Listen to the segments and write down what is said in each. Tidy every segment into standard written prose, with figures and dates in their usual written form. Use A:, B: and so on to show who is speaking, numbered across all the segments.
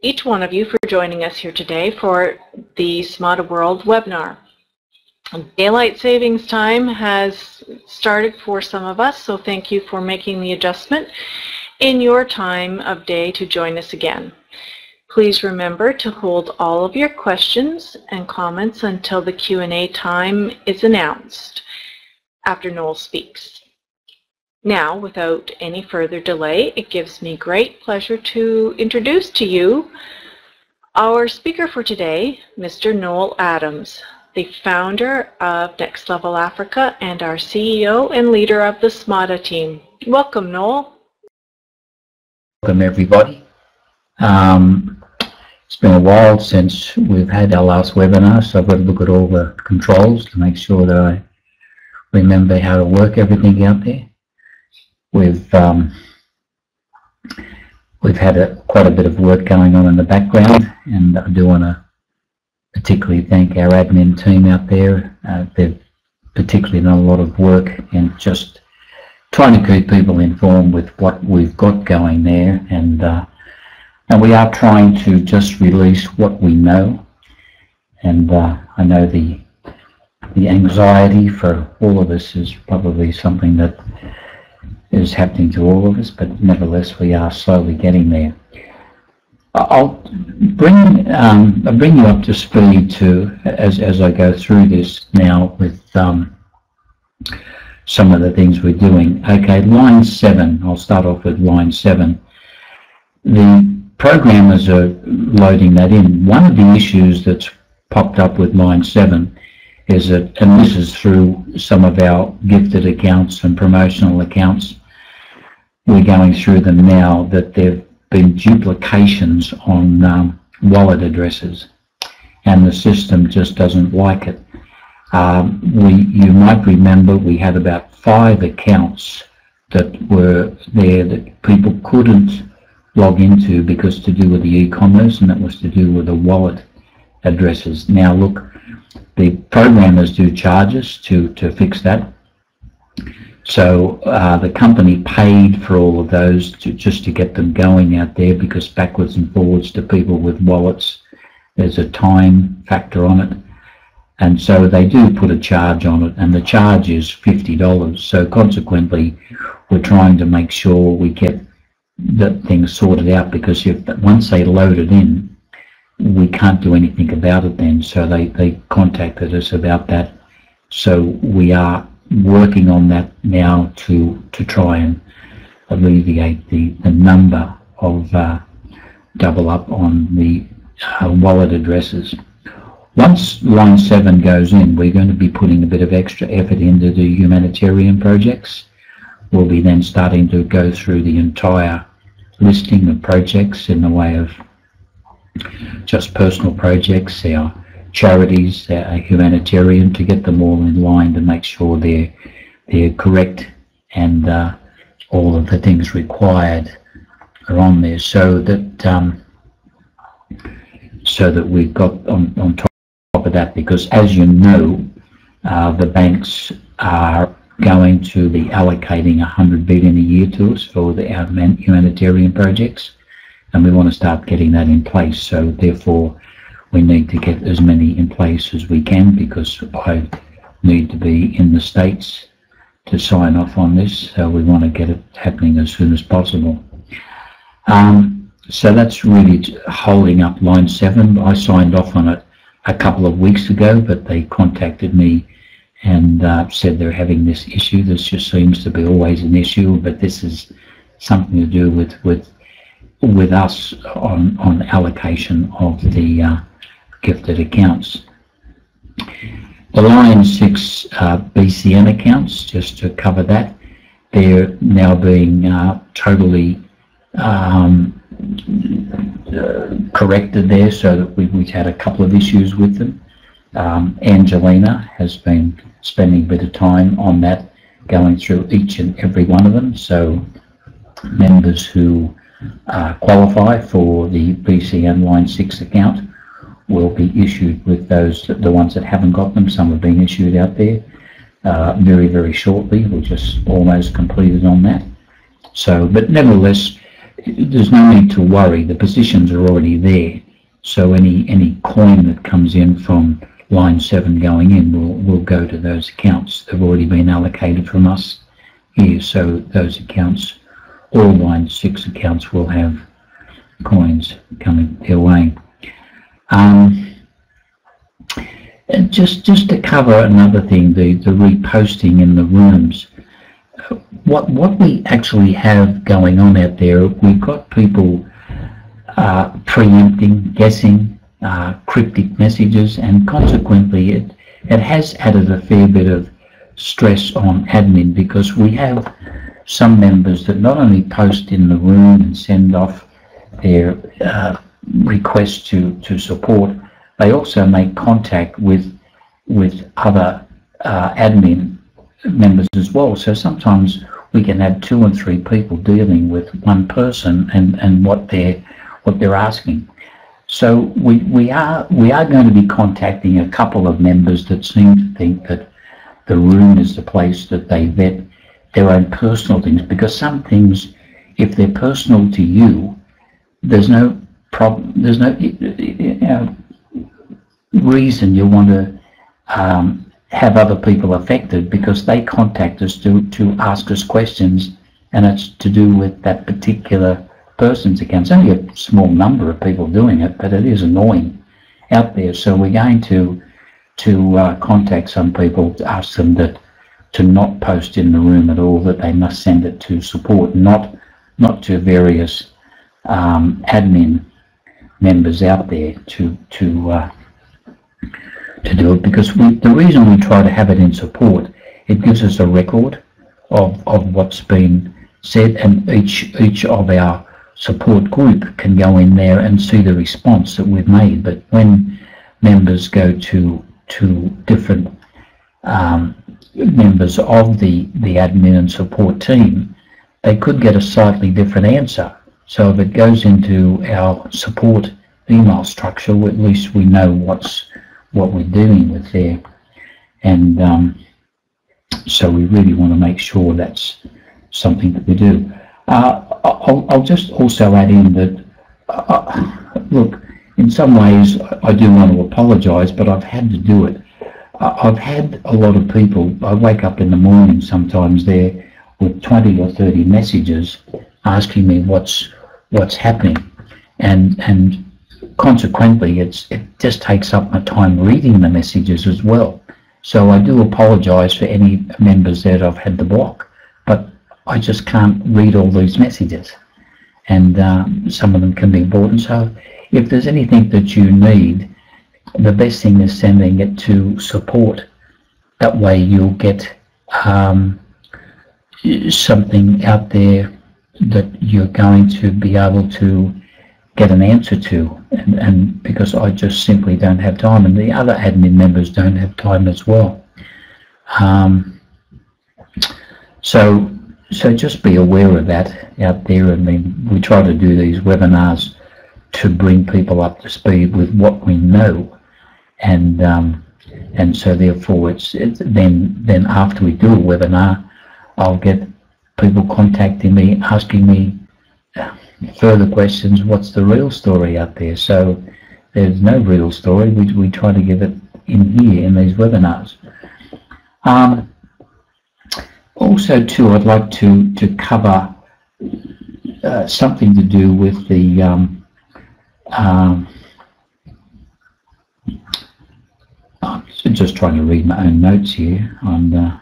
A: each one of you for joining us here today for the Smada World webinar. Daylight savings time has started for some of us, so thank you for making the adjustment in your time of day to join us again. Please remember to hold all of your questions and comments until the Q&A time is announced after Noel speaks. Now, without any further delay, it gives me great pleasure to introduce to you our speaker for today, Mr. Noel Adams, the founder of Next Level Africa and our CEO and leader of the Smada team. Welcome, Noel.
B: Welcome, everybody. It's been a while since we've had our last webinar, so I've got to look at all the controls to make sure that I remember how to work everything out there. We've had quite a bit of work going on in the background, and I do want to particularly thank our admin team out there. They've particularly done a lot of work in just trying to keep people informed with what we've got going there, and we are trying to just release what we know. And I know the anxiety for all of us is probably something that is happening to all of us, but nevertheless we are slowly getting there. I'll bring you up to speed as I go through this now with some of the things we're doing. Okay, line 7. I'll start off with line 7. The programmers are loading that in. One of the issues that's popped up with line 7 is that, and this is through some of our gifted accounts and promotional accounts, we're going through them now, that there have been duplications on wallet addresses, and the system just doesn't like it. You might remember we had about 5 accounts that were there that people couldn't log into because to do with the e-commerce, and that was to do with the wallet addresses. Now look, the programmers do charge us to fix that. So the company paid for all of those just to get them going out there, because backwards and forwards to people with wallets, there's a time factor on it. And so they do put a charge on it, and the charge is $50. So consequently, we're trying to make sure we get that thing sorted out, because once they load it in, we can't do anything about it then. So they contacted us about that. So we are working on that now to try and alleviate the number of double up on the wallet addresses. Once line 7 goes in, we're going to be putting a bit of extra effort into the humanitarian projects. We'll be then starting to go through the entire listing of projects in the way of just personal projects, our charities, our humanitarian, to get them all in line to make sure they're correct, and all of the things required are on there, so that we've got on top of that, because as you know, the banks are going to be allocating $100 billion a year to us for our humanitarian projects, and we want to start getting that in place. So therefore we need to get as many in place as we can, because I need to be in the States to sign off on this, so we want to get it happening as soon as possible. So that's really holding up line 7. I signed off on it a couple of weeks ago, but they contacted me and said they're having this issue. This just seems to be always an issue, but this is something to do with us on allocation of the gifted accounts. The line 6 BCN accounts, just to cover that, they're now being totally corrected there, so that we've had a couple of issues with them. Angelina has been spending a bit of time on that, going through each and every one of them, so members who qualify for the BCN line 6 account will be issued with those, the ones that haven't got them. Some have been issued out there very, very shortly. We're just almost completed on that. So, but nevertheless, there's no need to worry. The positions are already there. So any coin that comes in from line 7 going in will go to those accounts. They've already been allocated from us here. So those accounts, all line 6 accounts, will have coins coming their way. And just to cover another thing, the reposting in the rooms. What we actually have going on out there, we've got people preempting, guessing cryptic messages, and consequently it has added a fair bit of stress on admin, because we have some members that not only post in the room and send off their requests to support, they also make contact with other admin members as well. So sometimes we can have 2 and 3 people dealing with one person and what they're asking. So we are going to be contacting a couple of members that seem to think that the room is the place that they vet their own personal things, because some things, if they're personal to you, there's no problem, there's no reason you want to have other people affected, because they contact us to ask us questions, and it's to do with that particular person's account. It's only a small number of people doing it, but it is annoying out there. So we're going to contact some people to ask them to not post in the room at all, that they must send it to support, not to various admin members out there to do it, because the reason we try to have it in support, it gives us a record of what's been said, and each of our support group can go in there and see the response that we've made. But when members go to different members of the admin and support team, they could get a slightly different answer. So if it goes into our support email structure, at least we know what we're dealing with there. And so we really want to make sure that's something that we do. I'll just also add in that, look, in some ways I do want to apologise, but I've had to do it. I've had a lot of people, I wake up in the morning sometimes there with 20 or 30 messages asking me what's happening, and consequently it just takes up my time reading the messages as well. So I do apologise for any members that I've had to block, but I just can't read all these messages, and some of them can be important. So if there's anything that you need, the best thing is sending it to support. That way you'll get something out there that you're going to be able to get an answer to, and because I just simply don't have time, and the other admin members don't have time as well. So just be aware of that out there. I mean, we try to do these webinars to bring people up to speed with what we know, and so therefore it's then after we do a webinar, I'll get people contacting me, asking me further questions. What's the real story out there? So there's no real story. We try to give it in here in these webinars. Also too, I'd like to cover something to do with the I'm just trying to read my own notes here on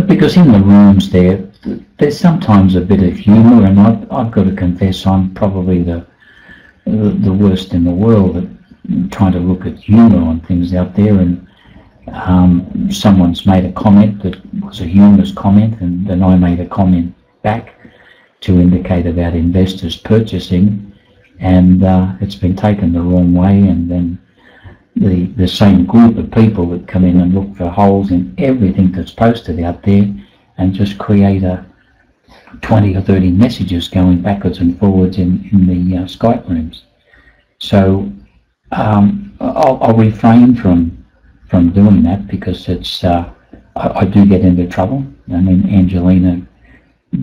B: because in the rooms there's sometimes a bit of humour, and I've got to confess I'm probably the worst in the world at trying to look at humour on things out there. And someone's made a comment that was a humorous comment, and then I made a comment back to indicate about investors purchasing, and it's been taken the wrong way, and then the same group of people that come in and look for holes in everything that's posted out there and just create 20 or 30 messages going backwards and forwards in the Skype rooms. So I'll refrain from doing that, because it's I do get into trouble. I mean, Angelina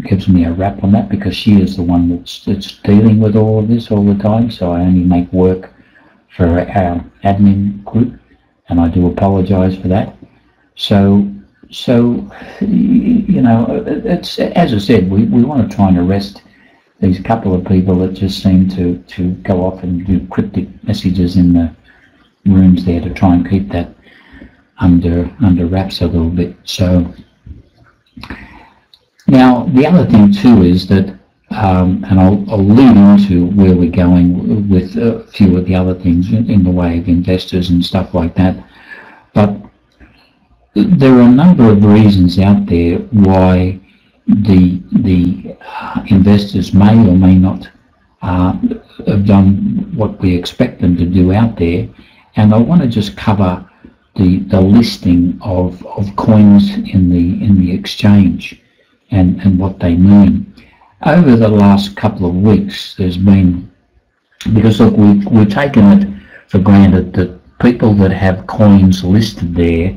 B: gives me a rap on that, because she is the one that's dealing with all of this all the time. So I only make work for our admin group, and I do apologise for that. So you know, it's, as I said, we want to try and arrest these couple of people that just seem to go off and do cryptic messages in the rooms there to try and keep that under wraps a little bit. So now the other thing too is that, and I'll lead into where we're going with a few of the other things in the way of investors and stuff like that, but there are a number of reasons out there why the investors may or may not have done what we expect them to do out there, and I want to just cover the listing of coins in the exchange and what they mean. Over the last couple of weeks, there's been, because look, we've taken it for granted that people that have coins listed there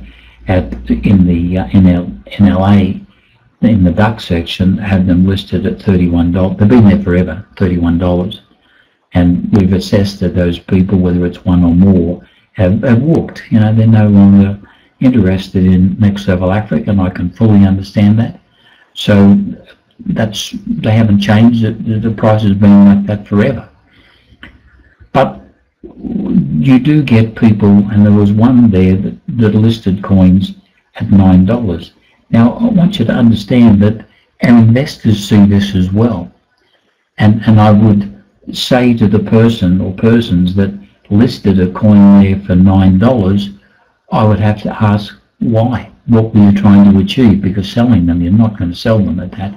B: in the NLA, in the duck section, have them listed at $31. They've been there forever, $31. And we've assessed that those people, whether it's one or more, have walked. You know, they're no longer interested in next level Africa, and I can fully understand that. So they haven't changed it. The price has been like that forever. But you do get people, and there was one there that listed coins at $9. Now, I want you to understand that our investors see this as well. And I would say to the person or persons that listed a coin there for $9, I would have to ask why. What were you trying to achieve? Because selling them, you're not going to sell them at that.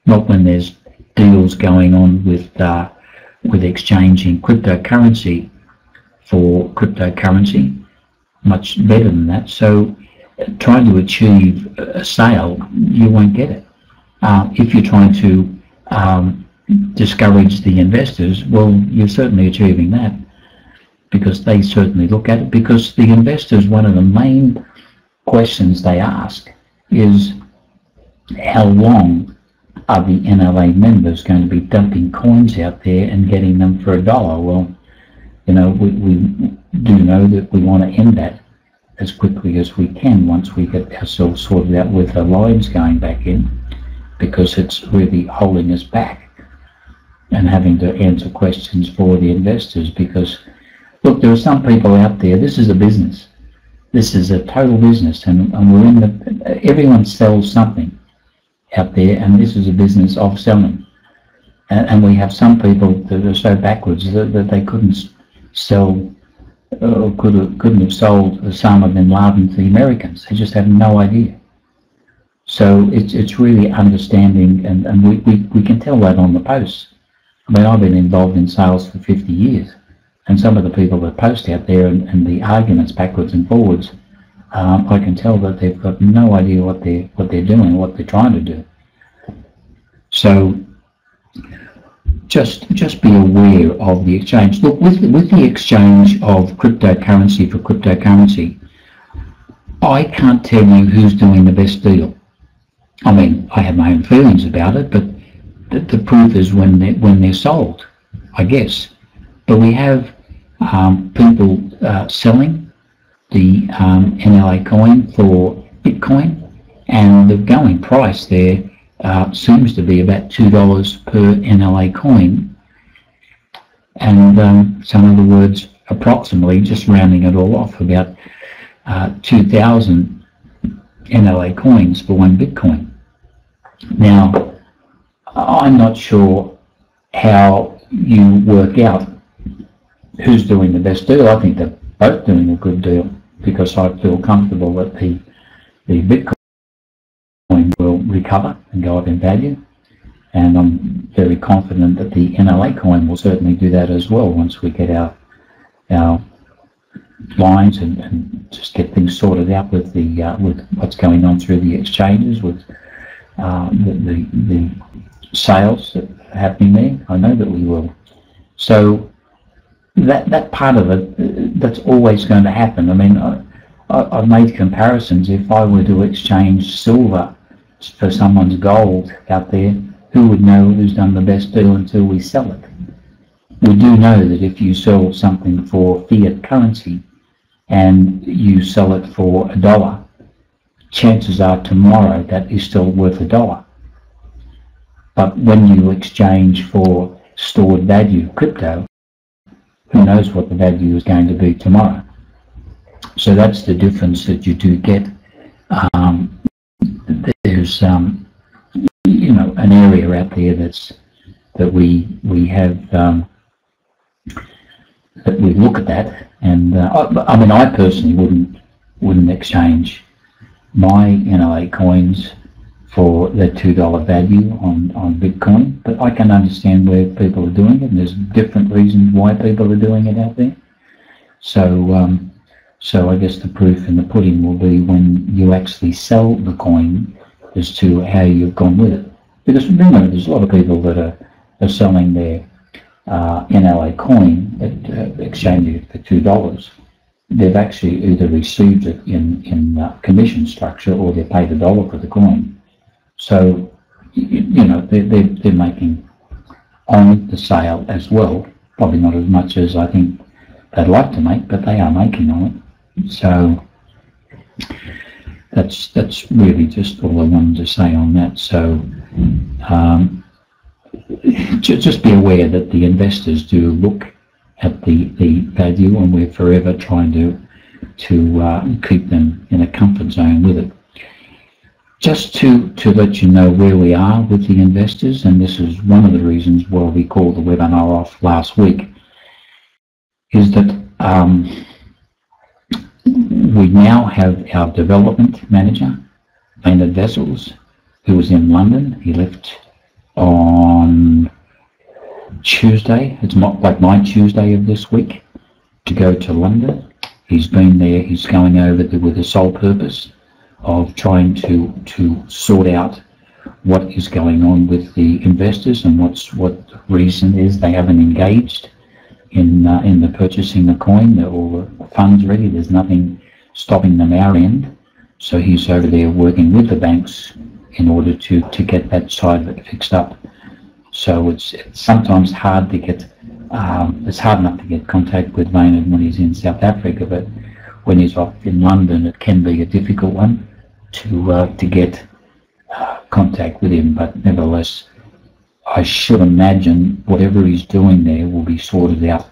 B: Not when there's deals going on with exchanging cryptocurrency for cryptocurrency, much better than that. So trying to achieve a sale, you won't get it. If you're trying to discourage the investors, well, you're certainly achieving that, because they certainly look at it. Because the investors, one of the main questions they ask is, how long are the NLA members going to be dumping coins out there and getting them for $1? Well, you know, we do know that we want to end that as quickly as we can once we get ourselves sorted out with the lines going back in, because it's really holding us back and having to answer questions for the investors. Because look, there are some people out there, this is a business. This is a total business, and we're in everyone sells something out there, and this is a business of selling. And we have some people that are so backwards that they couldn't sell, or couldn't have sold Osama bin Laden to the Americans. They just have no idea. So it's really understanding, and we can tell that on the posts. I mean, I've been involved in sales for 50 years, and some of the people that post out there and the arguments backwards and forwards, I can tell that they've got no idea what they're doing, what they're trying to do. So just be aware of the exchange. Look, with the exchange of cryptocurrency for cryptocurrency, I can't tell you who's doing the best deal. I mean, I have my own feelings about it, but the proof is when they're sold, I guess. But we have people selling the NLA coin for Bitcoin, and the going price there seems to be about $2 per NLA coin. And so in other words, approximately, just rounding it all off, about 2,000 NLA coins for one Bitcoin. Now, I'm not sure how you work out who's doing the best deal. I think they're both doing a good deal, because I feel comfortable that the Bitcoin will recover and go up in value, and I'm very confident that the NLA coin will certainly do that as well once we get our lines and just get things sorted out with with what's going on through the exchanges, with the sales that are happening there. I know that we will. So that part of it, that's always going to happen. I mean, I've made comparisons. If I were to exchange silver for someone's gold out there, who would know who's done the best deal until we sell it? We do know that if you sell something for fiat currency and you sell it for $1, chances are tomorrow that is still worth $1. But when you exchange for stored value crypto, who knows what the value is going to be tomorrow? So that's the difference that you do get. There's you know, an area out there that we have that we look at that, and I mean, I personally wouldn't exchange my NLA coins for the $2 value on Bitcoin, but I can understand where people are doing it, and there's different reasons why people are doing it out there. So so I guess the proof in the pudding will be when you actually sell the coin as to how you've gone with it. Because remember, there's a lot of people that are selling their NLA coin at exchanging it for $2. They've actually either received it in commission structure, or they paid $1 for the coin. So you know, they're making on the sale as well. Probably not as much as I think they'd like to make, but they are making on it. So that's really just all I wanted to say on that. So just be aware that the investors do look at the value, and we're forever trying to keep them in a comfort zone with it. Just to let you know where we are with the investors, and this is one of the reasons why we called the webinar off last week, is that we now have our development manager, Maynard Vessels, who was in London. He left on Tuesday, it's like my Tuesday of this week, to go to London. He's been there, he's going over there with the sole purpose of trying to sort out what is going on with the investors and what the reason is they haven't engaged in the purchasing the coin. They're all the funds ready, there's nothing stopping them our end. So he's over there working with the banks in order to get that side of it fixed up. So it's sometimes hard to get, it's hard enough to get contact with Maynard when he's in South Africa, but when he's off in London, it can be a difficult one to get contact with him. But nevertheless, I should imagine whatever he's doing there will be sorted out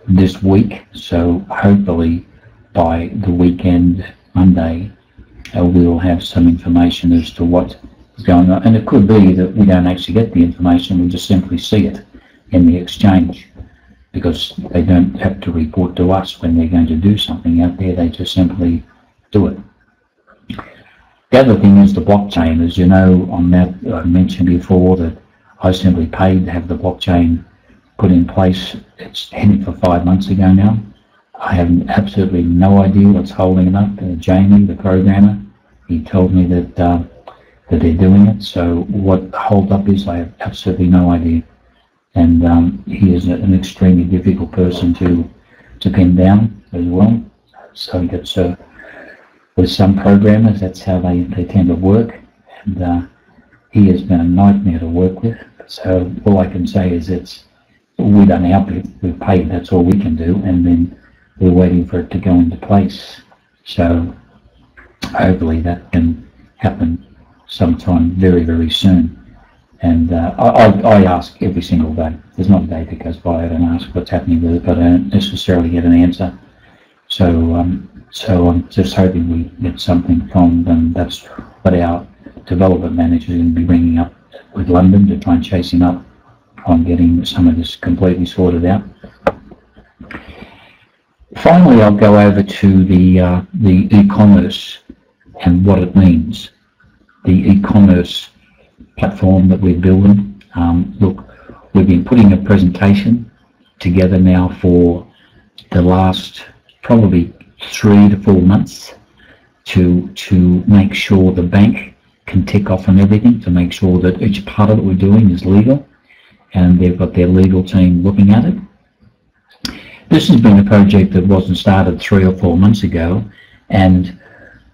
B: this week. So hopefully by the weekend, Monday, we'll have some information as to what is going on. And it could be that we don't actually get the information, we just simply see it in the exchange, because they don't have to report to us when they're going to do something out there, they just simply do it. The other thing is the blockchain. As you know, on that I mentioned before that I simply paid to have the blockchain put in place. It's heading for 5 months ago now. I have absolutely no idea what's holding it up. Jamie, the programmer, he told me that that they're doing it. So what the hold up is, I have absolutely no idea. And he is an extremely difficult person to pin down as well. So he gets with some programmers, that's how they tend to work, and he has been a nightmare to work with. So all I can say is we've done our bit, we've paid, that's all we can do, and then we're waiting for it to go into place. So hopefully that can happen sometime very, very soon. And I ask every single day. There's not a day that goes by I don't ask what's happening with it, but I don't necessarily get an answer. So so I'm just hoping we get something from them. That's what our development manager is going to be ringing up with London to try and chase him up on getting some of this completely sorted out. Finally, I'll go over to the e-commerce and what it means. The e-commerce platform that we're building. Look, we've been putting a presentation together now for the last probably 3 to 4 months to make sure the bank can tick off on everything, to make sure that each part of it we're doing is legal, and they've got their legal team looking at it. This has been a project that wasn't started 3 or 4 months ago, and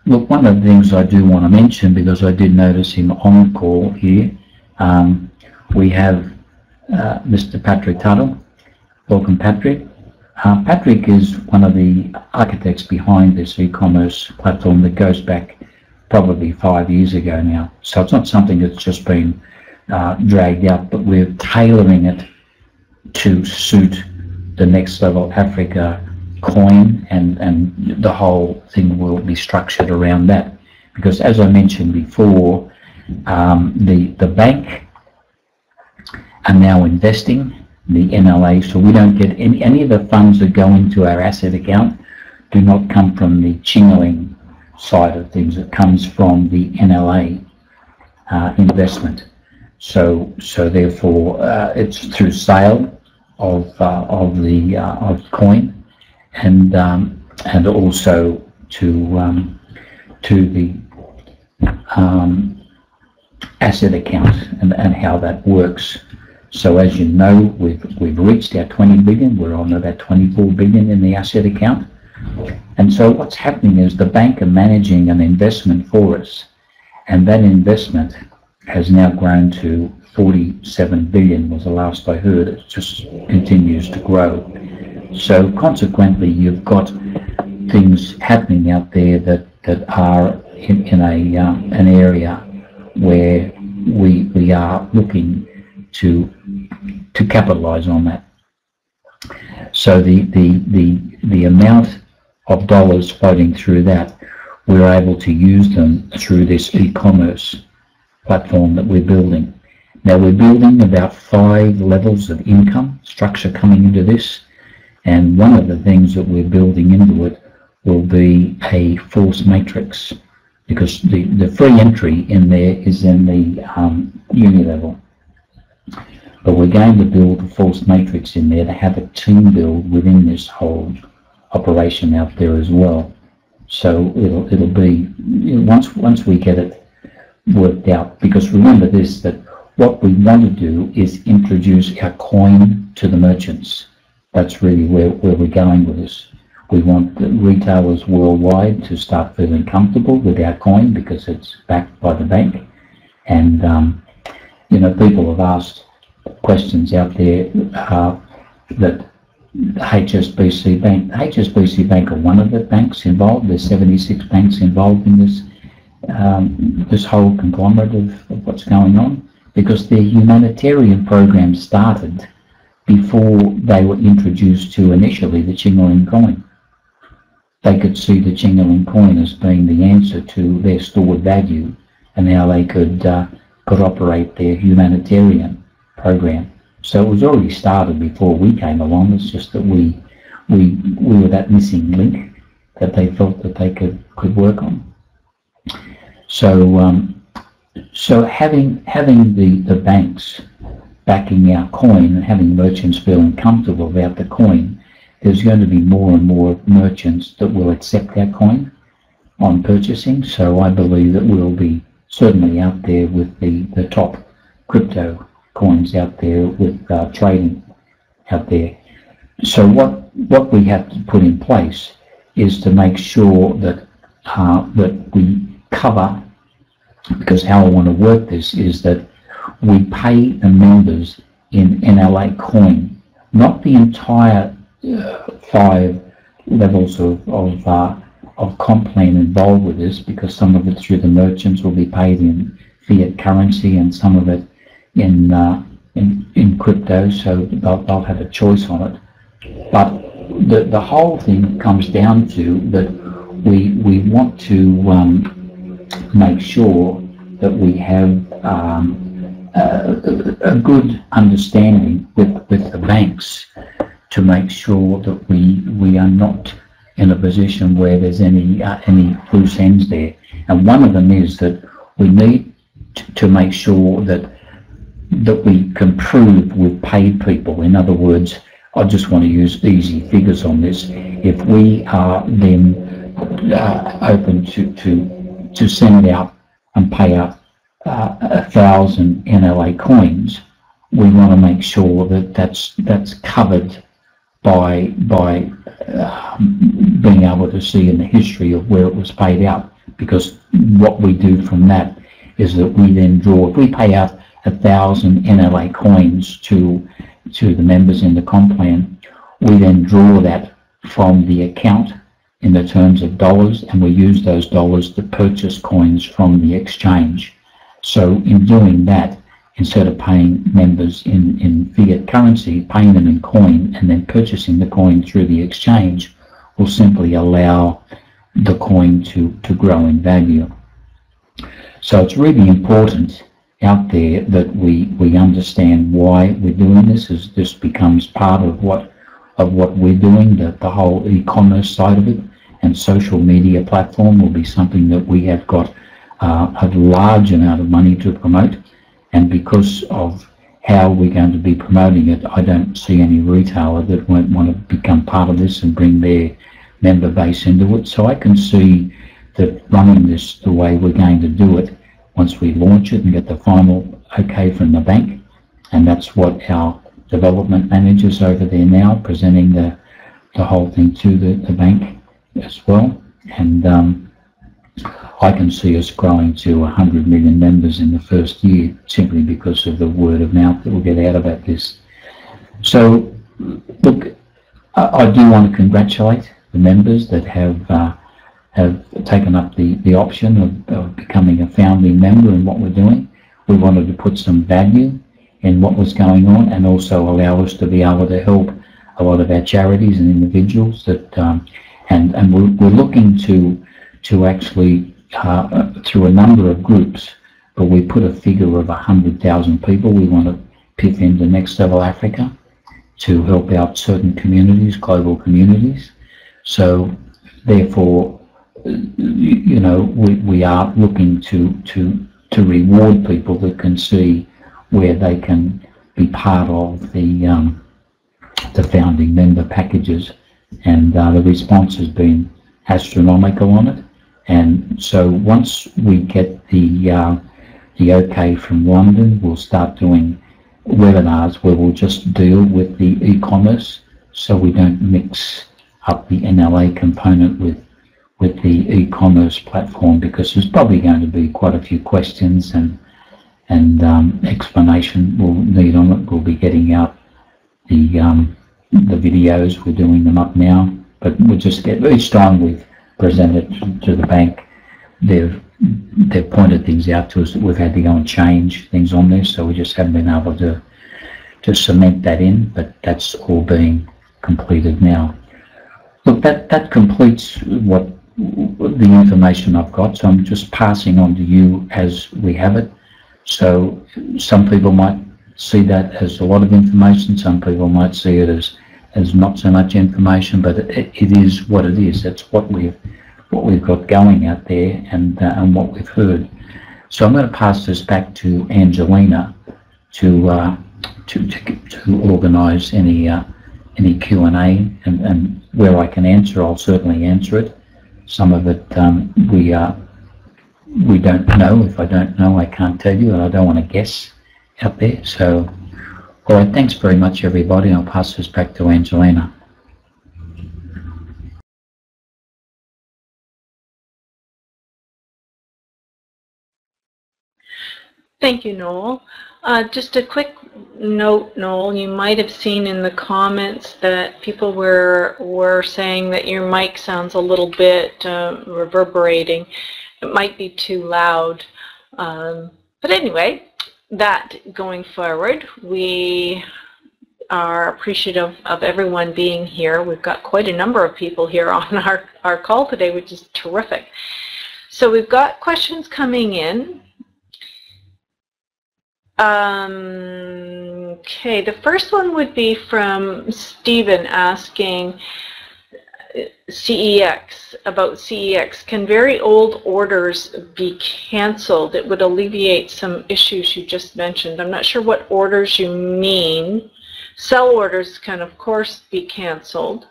B: look, one of the things I do want to mention, because I did notice him on call here, we have Mr. Patrick Tuttle. Welcome, Patrick. Patrick is one of the architects behind this e-commerce platform that goes back probably 5 years ago now. So it's not something that's just been dragged out, but we're tailoring it to suit the Next Level Africa coin, and the whole thing will be structured around that. Because as I mentioned before, the bank are now investing the NLA, so we don't get any of the funds that go into our asset account do not come from the Chingaling side of things. It comes from the NLA investment. So therefore, it's through sale of coin, and also to the asset account and how that works. So as you know, we've reached our 20 billion. We're on about 24 billion in the asset account. And so what's happening is the bank are managing an investment for us, and that investment has now grown to 47 billion was the last I heard. It just continues to grow. So consequently, you've got things happening out there that are in an area where we are looking to capitalize on that. So the amount of dollars floating through that, we're able to use them through this e-commerce platform that we're building. Now we're building about 5 levels of income structure coming into this, and one of the things that we're building into it will be a force matrix, because the free entry in there is in the uni level. But we're going to build a force matrix in there to have a team build within this whole operation out there as well. So it'll be, once we get it worked out, because remember this, that what we want to do is introduce our coin to the merchants. That's really where we're going with this. We want the retailers worldwide to start feeling comfortable with our coin because it's backed by the bank. And people have asked questions out there that HSBC Bank are one of the banks involved. There's 76 banks involved in this whole conglomerate of what's going on, because their humanitarian program started before they were introduced to initially the Chingaling coin. They could see the Chingaling coin as being the answer to their stored value, and how they could operate their humanitarian program. So it was already started before we came along. It's just that we were that missing link that they felt that they could work on. So having the banks backing our coin and having merchants feeling comfortable about the coin, there's going to be more and more merchants that will accept our coin on purchasing. So I believe that we'll be certainly out there with the top crypto coins out there with trading out there. So what we have to put in place is to make sure that we cover, because how I want to work this is that we pay the members in NLA coin, not the entire 5 levels of comp plan involved with this, because some of it through the merchants will be paid in fiat currency and some of it in crypto, so they'll have a choice on it. But the whole thing comes down to that we want to make sure that we have a good understanding with the banks to make sure that we are not in a position where there's any loose ends there. And one of them is that we need to make sure that we can prove we've paid people. In other words, I just want to use easy figures on this. If we are then open to send out and pay out 1,000 NLA coins, we want to make sure that that's covered by being able to see in the history of where it was paid out, because what we do from that is that we then draw, if we pay out 1,000 NLA coins to the members in the comp plan, we then draw that from the account in the terms of dollars, and we use those dollars to purchase coins from the exchange. So in doing that, instead of paying members in fiat currency, paying them in coin and then purchasing the coin through the exchange will simply allow the coin to grow in value. So it's really important out there that we understand why we're doing this, as this becomes part of what we're doing, the whole e-commerce side of it. And social media platform will be something that we have got a large amount of money to promote. And because of how we're going to be promoting it, I don't see any retailer that won't want to become part of this and bring their member base into it. So I can see that running this the way we're going to do it, once we launch it and get the final okay from the bank, and that's what our development managers over there now, presenting the whole thing to the bank as well. And I can see us growing to 100 million members in the first year, simply because of the word of mouth that will get out about this. So, look, I do want to congratulate the members that have taken up the option of becoming a founding member in what we're doing. We wanted to put some value in what was going on, and also allow us to be able to help a lot of our charities and individuals that, and we're looking to actually, through a number of groups, but we put a figure of 100,000 people we want to pick into Next Level Africa to help out certain communities, global communities. So therefore, you know, we are looking to reward people that can see where they can be part of the founding member packages, and the response has been astronomical on it. And so once we get the okay from London, we'll start doing webinars where we'll just deal with the e-commerce, so we don't mix up the NLA component with the e-commerce platform, because there's probably going to be quite a few questions and explanation we'll need on it. We'll be getting out the videos. We're doing them up now, but we'll just get, each time we've presented to the bank, they've pointed things out to us that we've had to go and change things on there, so we just haven't been able to cement that in, but that's all being completed now. Look, that completes what the information I've got, so I'm just passing on to you as we have it. So some people might see that as a lot of information, some people might see it as not so much information, but it is what it is. That's what we've got going out there, and what we've heard. So I'm going to pass this back to Angelina to organise any Q&A, and where I can answer, I'll certainly answer it. Some of it we don't know. If I don't know, I can't tell you, and I don't want to guess out there. So, all right, thanks very much, everybody. I'll pass this back to Angelina.
A: Thank you, Noel. Just a quick note, Noel, you might have seen in the comments that people were saying that your mic sounds a little bit reverberating. It might be too loud. But anyway, that going forward, we are appreciative of everyone being here. We've got quite a number of people here on our call today, which is terrific. So we've got questions coming in. Okay, the first one would be from Stephen asking CEX, about CEX. Can very old orders be cancelled? It would alleviate some issues you just mentioned. I'm not sure what orders you mean. Sell orders can, of course, be cancelled.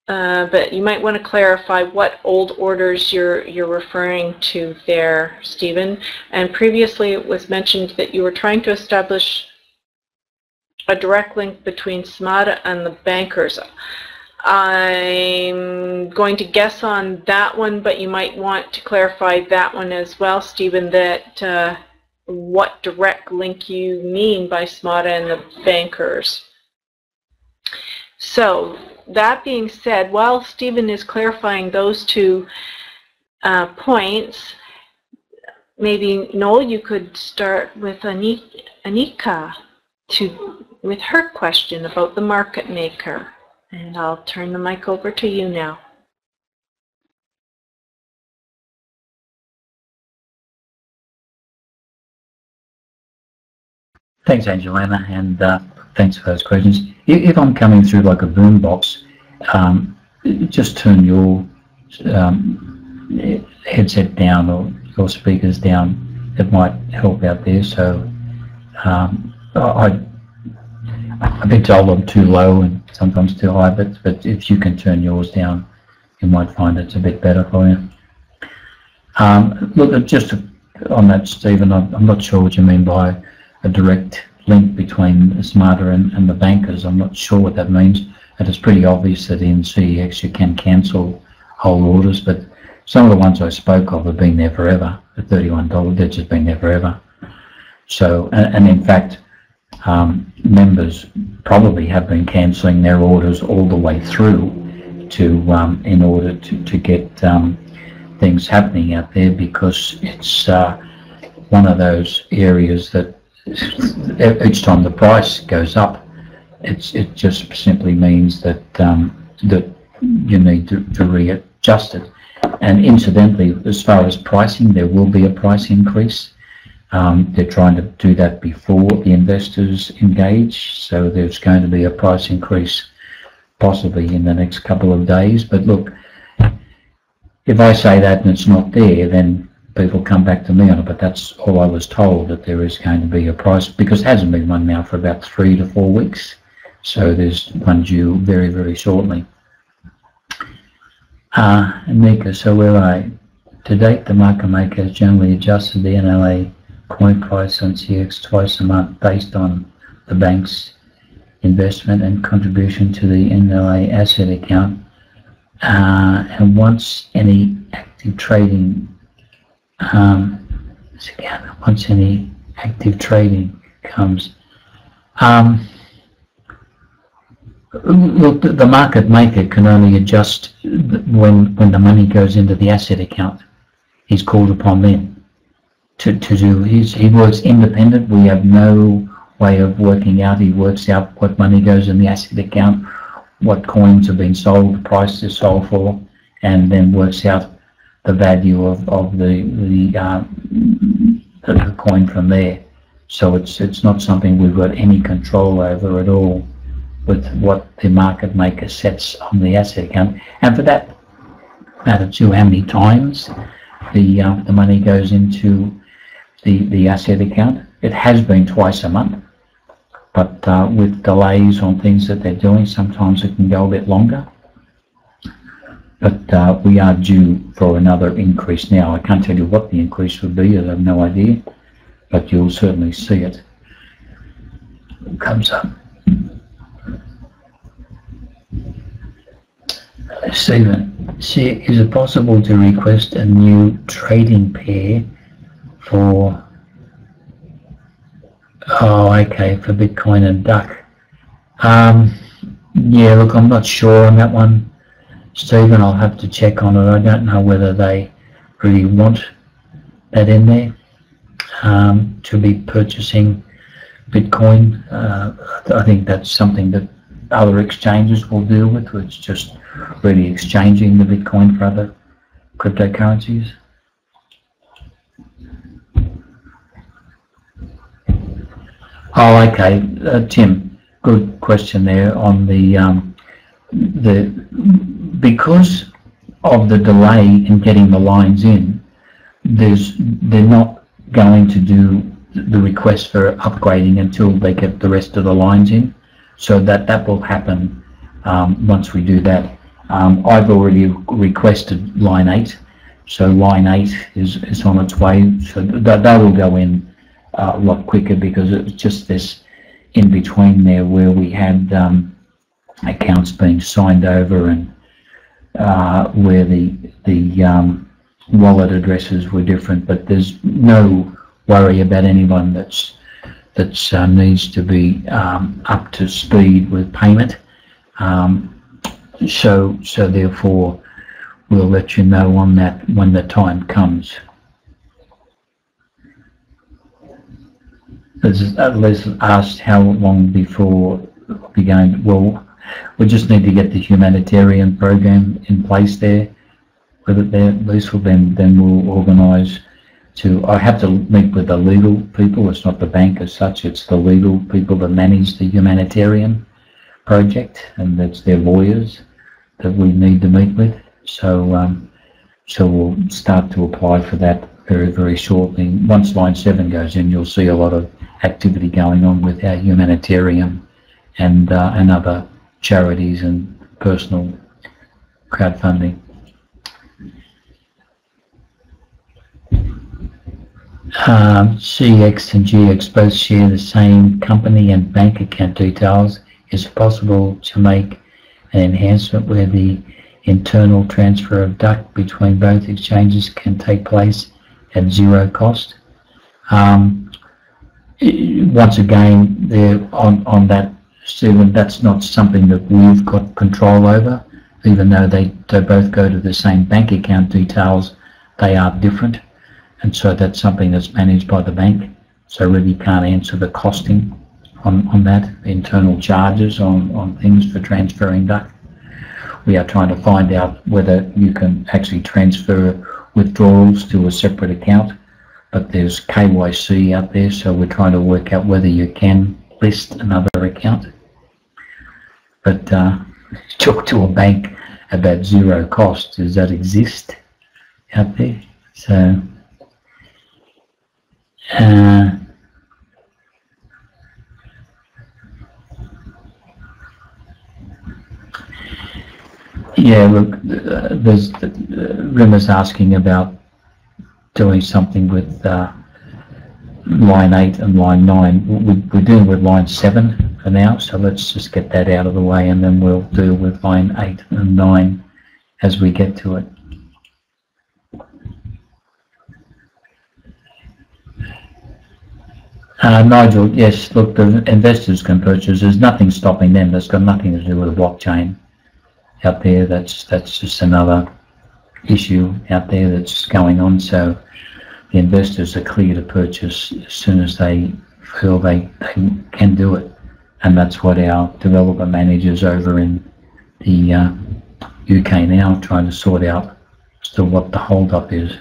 A: But you might want to clarify what old orders you're referring to there, Stephen. And previously it was mentioned that you were trying to establish a direct link between Smada and the bankers. I'm going to guess on that one, but you might want to clarify that one as well, Stephen, that what direct link you mean by Smada and the bankers. So that being said, while Stephen is clarifying those two points, maybe Noel, you could start with Anika with her question about the market maker. And I'll turn the mic over to you now.
B: Thanks, Angelina, and thanks for those questions. If I'm coming through like a boombox, just turn your headset down or your speakers down. It might help out there. So I've been told I'm too low and sometimes too high, but if you can turn yours down, you might find it's a bit better for you. Look, just on that, Stephen, I'm not sure what you mean by a direct link between Ssmada and the bankers. I'm not sure what that means. And it's pretty obvious that in CEX you can cancel whole orders, but some of the ones I spoke of have been there forever. The $31, they've just been there forever. So, and in fact, members probably have been cancelling their orders all the way through to in order to get things happening out there, because it's one of those areas that each time the price goes up, it just simply means that that you need to readjust it. And incidentally, as far as pricing, there will be a price increase. They're trying to do that before the investors engage, so there's going to be a price increase possibly in the next couple of days. But look, if I say that and it's not there, then people come back to me on it, but that's all I was told, that there is going to be a price, because it hasn't been one now for about 3 to 4 weeks, so there's one due very, very shortly. Nika, so where are I? To date, the market maker has generally adjusted the NLA coin price on CX twice a month based on the bank's investment and contribution to the NLA asset account, and once any active trading comes, look, the market maker can only adjust when the money goes into the asset account. He's called upon then to do his. He works independent. We have no way of working out. He works out what money goes in the asset account, what coins have been sold, the price they're sold for, and then works out the value of the coin from there. So it's not something we've got any control over at all, with what the market maker sets on the asset account. And for that matter too, how many times the money goes into the asset account. It has been twice a month, but with delays on things that they're doing, sometimes it can go a bit longer. But we are due for another increase now. I can't tell you what the increase would be, I have no idea, but you'll certainly see it. It comes up. Stephen, see, is it possible to request a new trading pair for, for Bitcoin and Duck? Yeah, look, I'm not sure on that one, Stephen. I'll have to check on it. I don't know whether they really want that in there, to be purchasing Bitcoin. I think that's something that other exchanges will deal with. It's just really exchanging the Bitcoin for other cryptocurrencies. Tim, good question there on because of the delay in getting the lines in. They're not going to do the request for upgrading until they get the rest of the lines in. So that will happen once we do that. I've already requested line 8, so line 8 is on its way. So that will go in a lot quicker, because it's just this in between there where we had accounts being signed over, and where the wallet addresses were different. But there's no worry about anyone that's needs to be up to speed with payment. So therefore, we'll let you know on that when the time comes. Les asked how long before we're going. Well, we just need to get the humanitarian program in place there. With it there, Lisa, then we'll organise to. I have to meet with the legal people. It's not the bank as such. It's the legal people that manage the humanitarian project, and that's their lawyers that we need to meet with. So so we'll start to apply for that very, very shortly. Once line 7 goes in, you'll see a lot of activity going on with our humanitarian and other charities and personal crowdfunding. CX and GX both share the same company and bank account details. Is it possible to make an enhancement where the internal transfer of duct between both exchanges can take place at zero cost? Once again, there on that, Stephen, that's not something that we've got control over. Even though they both go to the same bank account details, they are different, and so that's something that's managed by the bank. So I really can't answer the costing on that, internal charges on things for transferring duct. We are trying to find out whether you can actually transfer withdrawals to a separate account, but there's KYC out there, so we're trying to work out whether you can list another account. But talk to a bank about zero cost. Does that exist out there? So yeah, look, there's Rimmer's asking about doing something with line 8 and line 9. We're dealing with line 7 for now, so let's just get that out of the way, and then we'll deal with line 8 and 9 as we get to it. Nigel, yes, look, the investors can purchase. There's nothing stopping them. That's got nothing to do with the blockchain out there. That's just another issue out there that's going on. So the investors are clear to purchase as soon as they feel they can do it, and that's what our development managers over in the UK now are trying to sort out still what the hold up is.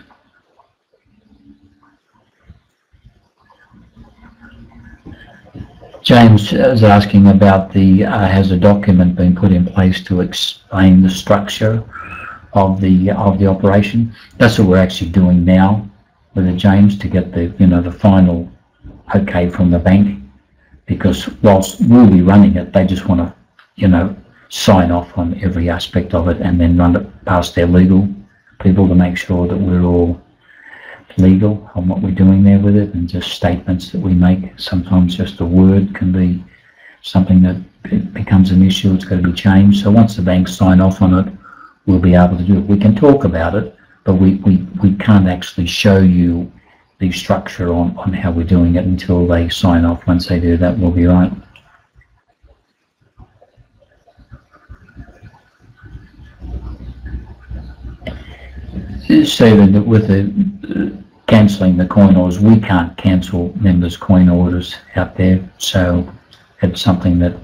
B: James is asking about the has a document been put in place to explain the structure of the operation. That's what we're actually doing now with it, James, to get the the final okay from the bank, because whilst we'll be running it, they just want to sign off on every aspect of it and then run it past their legal people to make sure that we're all legal on what we're doing there with it, and just statements that we make. Sometimes just a word can be something that it becomes an issue. It's got to be changed. So once the banks sign off on it, we'll be able to do it. We can talk about it, but we can't actually show you the structure on how we're doing it until they sign off. Once they do that, we'll be right. Stephen, with the cancelling the coin orders, we can't cancel members' coin orders out there. So it's something that,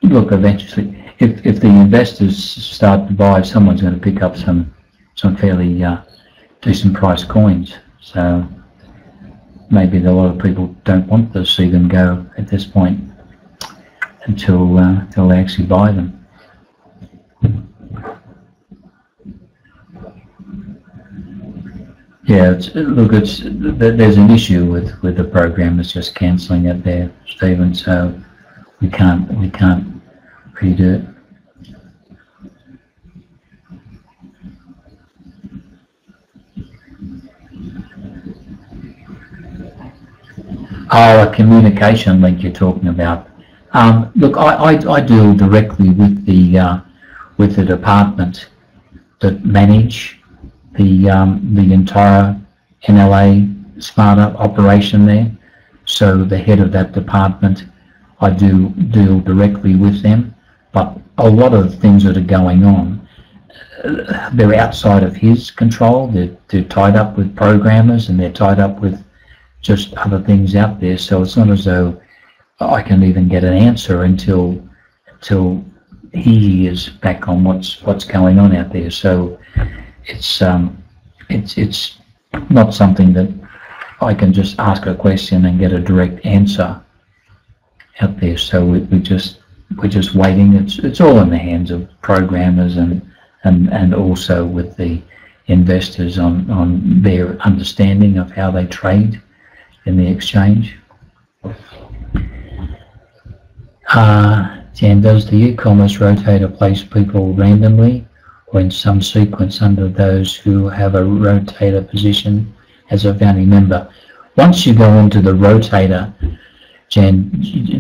B: look, eventually, if the investors start to buy, someone's going to pick up some fairly decent price coins. So maybe a lot of people don't want to see them go at this point until they actually buy them. Yeah, there's an issue with the program. It's just cancelling it there, Stephen. So we can't redo it. Oh, a communication link you're talking about. Look, I deal directly with the department that manage the entire NLA Smada operation there. So the head of that department, I do deal directly with them. But a lot of things that are going on, they're outside of his control. They're tied up with programmers, and they're tied up with just other things out there. So it's not as though I can even get an answer until he is back on what's going on out there. So it's not something that I can just ask a question and get a direct answer out there. So we're just waiting. It's all in the hands of programmers and also with the investors on their understanding of how they trade in the exchange. Jan, does the e-commerce rotator place people randomly or in some sequence under those who have a rotator position as a founding member? Once you go into the rotator, Jan,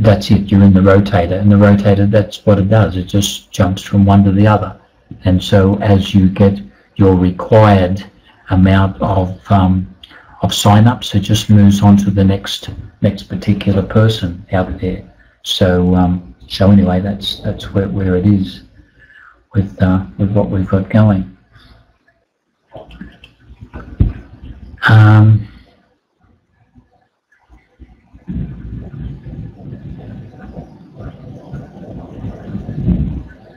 B: that's it, you're in the rotator, and the rotator, that's what it does, it just jumps from one to the other. And so as you get your required amount of sign-ups, it just moves on to the next particular person out there. So so anyway, that's where it is with what we've got going.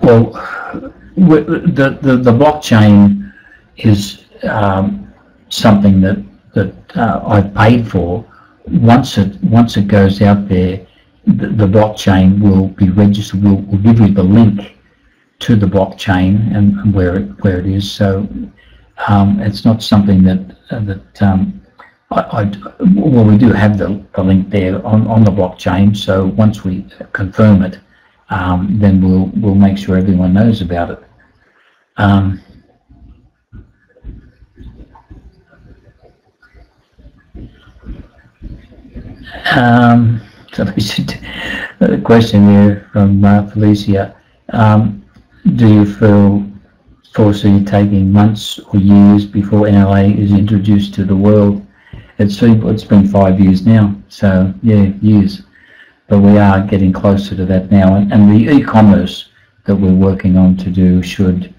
B: Well, the blockchain is something that I've paid for. Once it goes out there, the blockchain will be registered. Will give you the link to the blockchain and where it is. So it's not something that well, we do have the link there on the blockchain. So once we confirm it, then we'll make sure everyone knows about it. So a question here from Felicia. Do you foresee taking months or years before NLA is introduced to the world? It's been 5 years now, so yeah, years. But we are getting closer to that now, and the e-commerce that we're working on to do should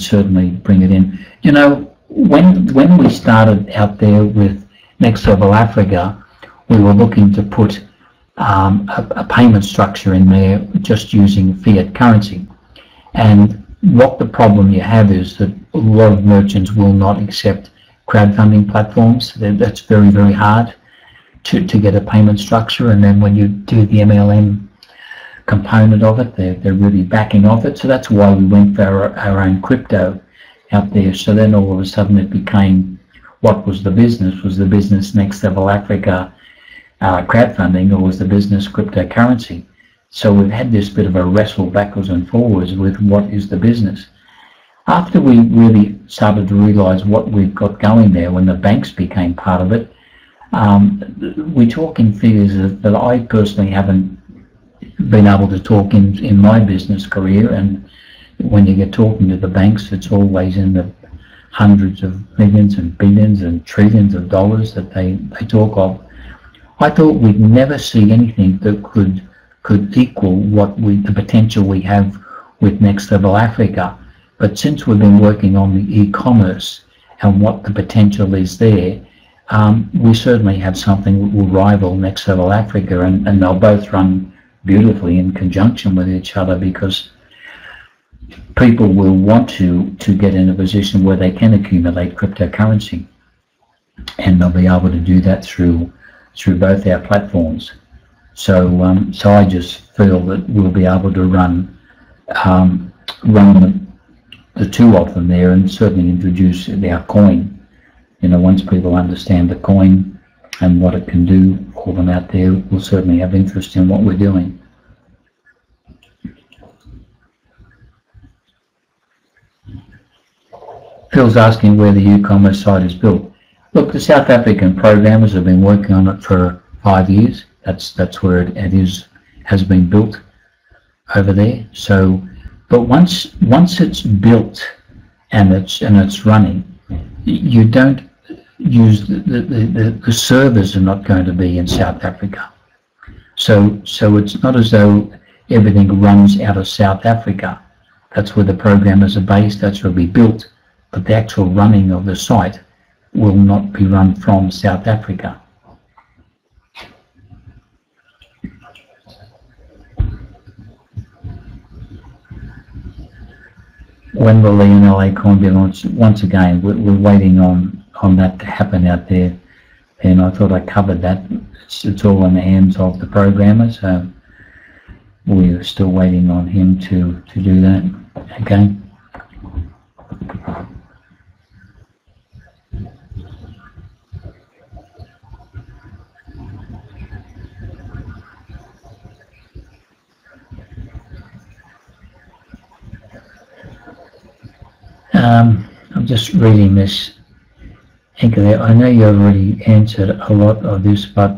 B: certainly bring it in. You know, when we started out there with Next Level Africa, we were looking to put a payment structure in there just using fiat currency. And what the problem you have is that a lot of merchants will not accept crowdfunding platforms. That's very, very hard to get a payment structure. And then when you do the MLM component of it, they're really backing off it. So that's why we went for our own crypto out there. So then all of a sudden it became, what was the business? Was the business Next Level Africa crowdfunding, or was the business cryptocurrency? So we've had this bit of a wrestle backwards and forwards with what is the business. After we really started to realize what we've got going there, when the banks became part of it, we talk in figures that I personally haven't been able to talk in my business career. And when you get talking to the banks, it's always in the hundreds of millions and billions and trillions of dollars that they talk of. I thought we'd never see anything that could equal the potential we have with Next Level Africa. But since we've been working on the e-commerce and what the potential is there, we certainly have something that will rival Next Level Africa, and they'll both run beautifully in conjunction with each other, because people will want to get in a position where they can accumulate cryptocurrency, and they'll be able to do that through both our platforms. So so I just feel that we'll be able to run the two of them there, and certainly introduce our coin. You know, once people understand the coin and what it can do for them out there, will certainly have interest in what we're doing. Phil's asking where the e-commerce site is built. Look, the South African programmers have been working on it for 5 years. That's where it is has been built over there. So, but once it's built and it's running, you don't use the servers are not going to be in South Africa. So it's not as though everything runs out of South Africa. That's where the programmers are based, that's where we built, but the actual running of the site will not be run from South Africa. When will the NLA coin be launched? Once again, we're waiting on that to happen out there, and I thought I covered that. It's all in the hands of the programmer, so we're still waiting on him to do that. Okay. I'm just reading this. I know you already answered a lot of this, but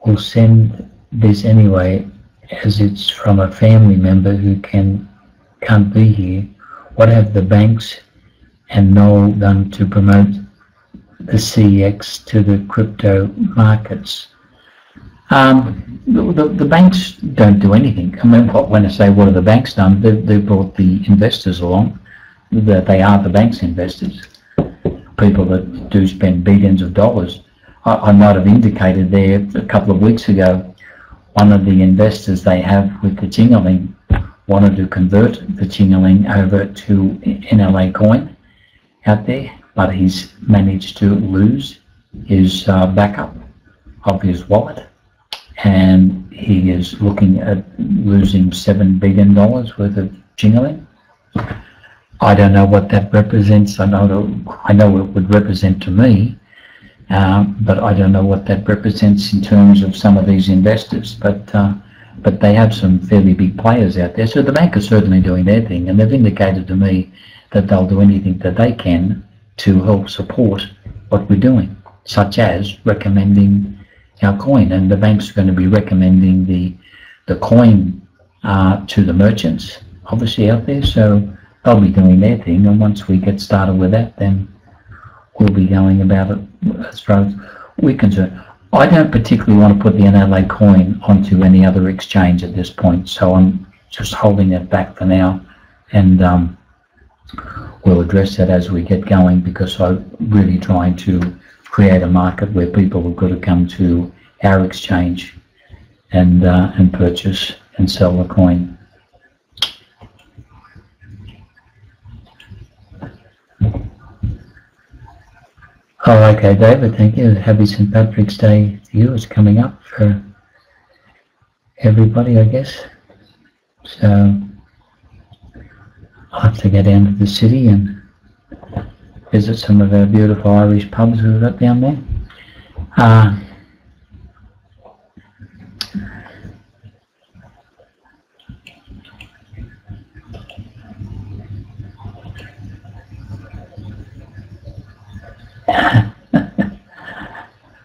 B: we'll send this anyway, as it's from a family member who can't be here. What have the banks and Noel done to promote the CX to the crypto markets? The banks don't do anything. I mean, when I say what have the banks done, they've brought the investors along. That they are the bank's investors, people that do spend billions of dollars. I might have indicated there a couple of weeks ago, one of the investors they have with the Chingaling wanted to convert the Chingaling over to NLA coin out there, but he's managed to lose his backup of his wallet, and he is looking at losing $7 billion worth of Chingaling. I don't know what that represents. I know it would represent to me, but I don't know what that represents in terms of some of these investors. But they have some fairly big players out there. So the bank is certainly doing their thing, and they've indicated to me that they'll do anything that they can to help support what we're doing, such as recommending our coin. And the bank's going to be recommending the coin to the merchants, obviously out there. So they'll be doing their thing, and once we get started with that, then we'll be going about it as far as we're concerned. I don't particularly want to put the NLA coin onto any other exchange at this point, so I'm just holding it back for now, and we'll address that as we get going, because I'm really trying to create a market where people have got to come to our exchange and purchase and sell the coin. Oh, okay, David, thank you. Happy St. Patrick's Day to you. It's coming up for everybody, I guess. So I'll have to get down to the city and visit some of our beautiful Irish pubs we've got down there.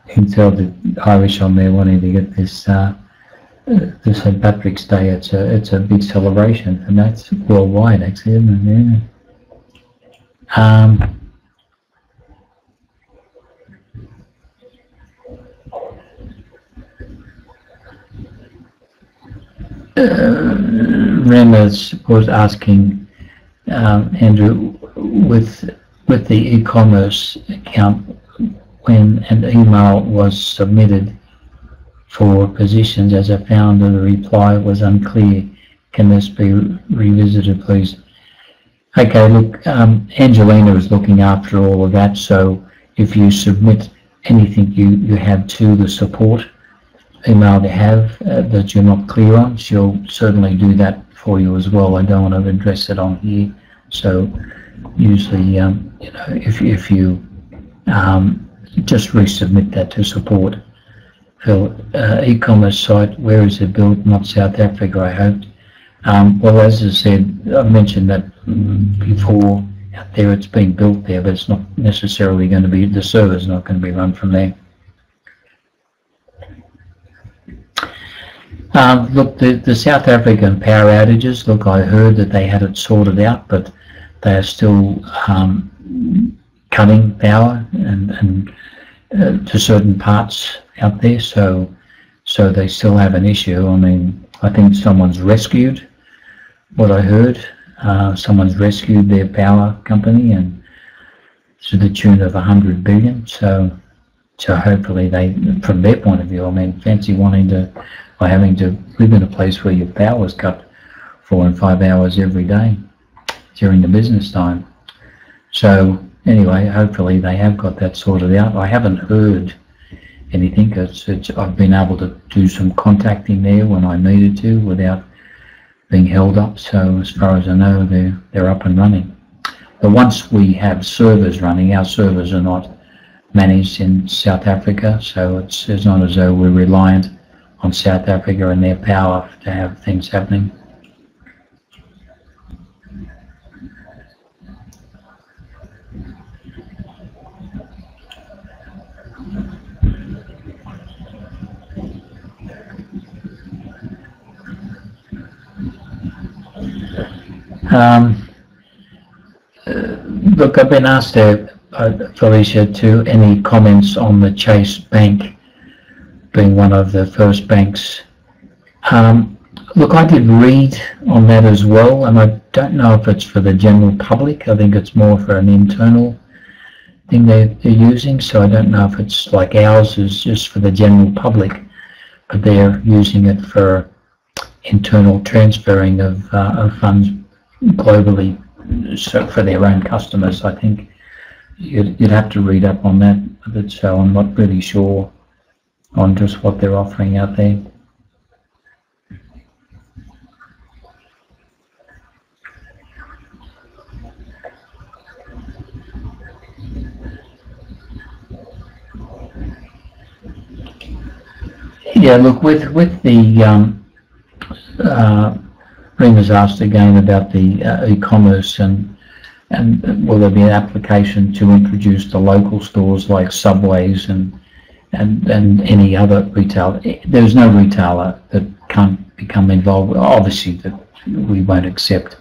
B: You can tell the Irish on there wanting to get this St. Patrick's Day. It's a big celebration, and that's worldwide, actually, isn't it? Yeah. Remus was asking Andrew, with the e-commerce account, when an email was submitted for positions as a founder, the reply was unclear. Can this be revisited, please? Okay, look, Angelina is looking after all of that, so if you submit anything you have to the support email they have that you're not clear on, she'll certainly do that for you as well. I don't want to address it on here, so usually, you know, if you just resubmit that to support. Phil, e-commerce site, where is it built? Not South Africa, I hope. Well, as I said, I mentioned that before. Out there, it's been built there, but it's not necessarily going to be, the server's not going to be run from there. Look, the South African power outages, look, I heard that they had it sorted out, but they are still cutting power and to certain parts out there, so they still have an issue. I mean, I think someone's rescued, what I heard, someone's rescued their power company, and to the tune of 100 billion, so hopefully they, from their point of view, I mean, fancy wanting to, or having to live in a place where your power is cut 4 and 5 hours every day during the business time. So anyway, hopefully they have got that sorted out. I haven't heard anything. I've been able to do some contacting there when I needed to without being held up. So as far as I know, they're up and running. But once we have servers running, our servers are not managed in South Africa, so it's not as though we're reliant on South Africa and their power to have things happening. Look, I've been asked, Felicia, to any comments on the Chase Bank being one of the first banks. Look, I did read on that as well, and I don't know if it's for the general public. I think it's more for an internal thing they're using, so I don't know if it's like ours is just for the general public, but they're using it for internal transferring of funds globally, so for their own customers. I think you'd have to read up on that, but so I'm not really sure on just what they're offering out there. Yeah, look, with the Reema's asked again about the e-commerce and will there be an application to introduce the local stores like Subways and any other retailer. There's no retailer that can't become involved. Obviously, that we won't accept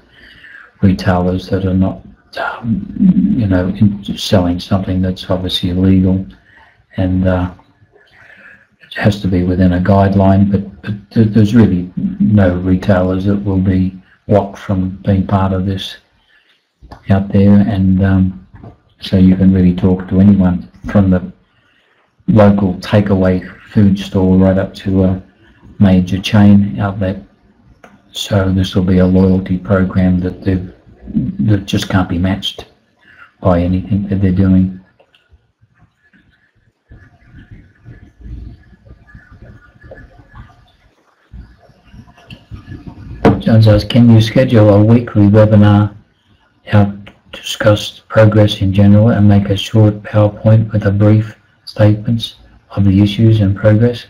B: retailers that are not, you know, selling something that's obviously illegal, and it has to be within a guideline. But there's really no retailers that will be blocked from being part of this out there, and so you can really talk to anyone from the local takeaway food store right up to a major chain outlet. So this will be a loyalty program that just can't be matched by anything that they're doing. John says, can you schedule a weekly webinar to discuss progress in general and make a short PowerPoint with a brief statements of the issues and progress?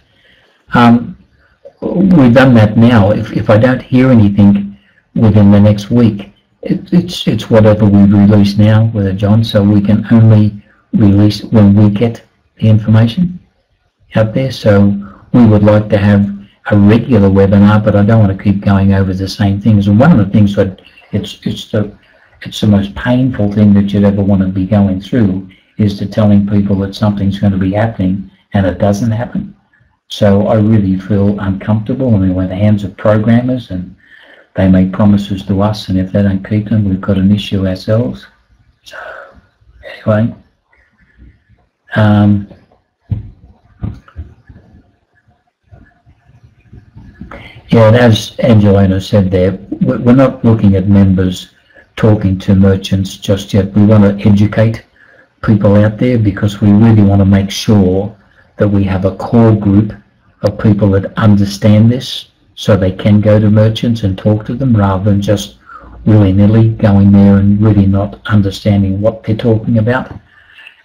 B: We've done that now. If I don't hear anything within the next week, it's whatever we release now with it, John, so we can only release when we get the information out there. So we would like to have a regular webinar, but I don't want to keep going over the same things. And one of the things that it's the most painful thing that you'd ever want to be going through is to telling people that something's going to be happening and it doesn't happen. So I really feel uncomfortable. I mean, we're in the hands of programmers and they make promises to us, and if they don't keep them, we've got an issue ourselves. So anyway, yeah, and as Angelina said there, we're not looking at members talking to merchants just yet. We want to educate people out there because we really want to make sure that we have a core group of people that understand this so they can go to merchants and talk to them rather than just willy-nilly going there and really not understanding what they're talking about.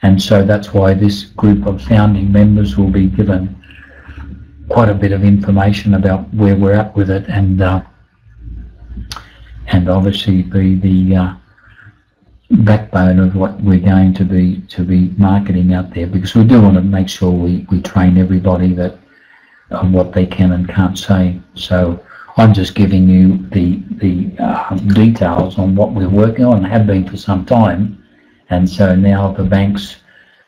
B: And so that's why this group of founding members will be given quite a bit of information about where we're at with it, and obviously be the backbone of what we're going to be marketing out there, because we do want to make sure we train everybody that on what they can and can't say. So I'm just giving you the details on what we're working on and have been for some time. And so now the banks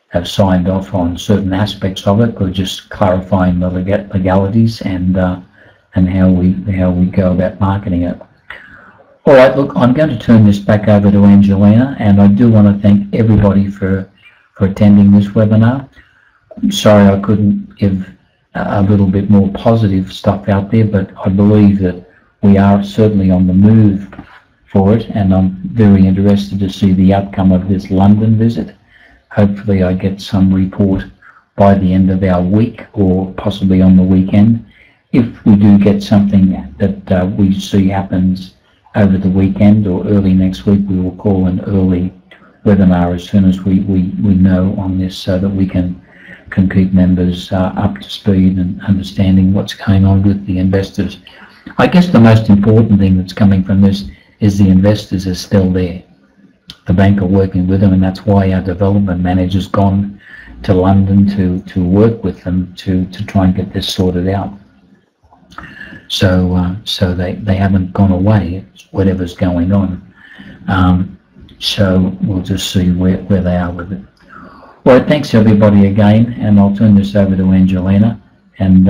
B: have signed off on certain aspects of it. We're just clarifying the legalities and how we go about marketing it. All right, look, I'm going to turn this back over to Angelina, and I do want to thank everybody for attending this webinar. I'm sorry I couldn't give a little bit more positive stuff out there, but I believe that we are certainly on the move for it, and I'm very interested to see the outcome of this London visit. Hopefully I get some report by the end of our week or possibly on the weekend. If we do get something that we see happens over the weekend or early next week, we will call an early webinar as soon as we know on this, so that we can keep members up to speed and understanding what's going on with the investors. I guess the most important thing that's coming from this is the investors are still there. The bank are working with them, and that's why our development manager's gone to London to work with them to try and get this sorted out. So they haven't gone away. It's whatever's going on. So we'll just see where they are with it. Well, thanks everybody again, and I'll turn this over to Angelina, and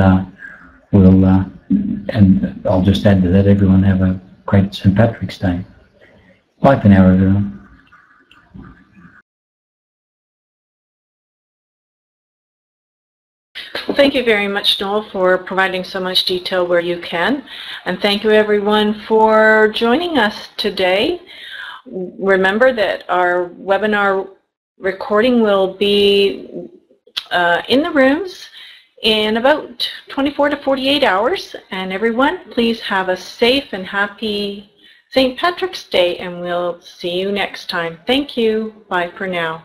B: and I'll just add to that, everyone have a great St. Patrick's Day. Bye for now, everyone.
A: Well, thank you very much, Noel, for providing so much detail where you can. And thank you, everyone, for joining us today. Remember that our webinar recording will be in the rooms in about 24 to 48 hours. And everyone, please have a safe and happy St. Patrick's Day, and we'll see you next time. Thank you. Bye for now.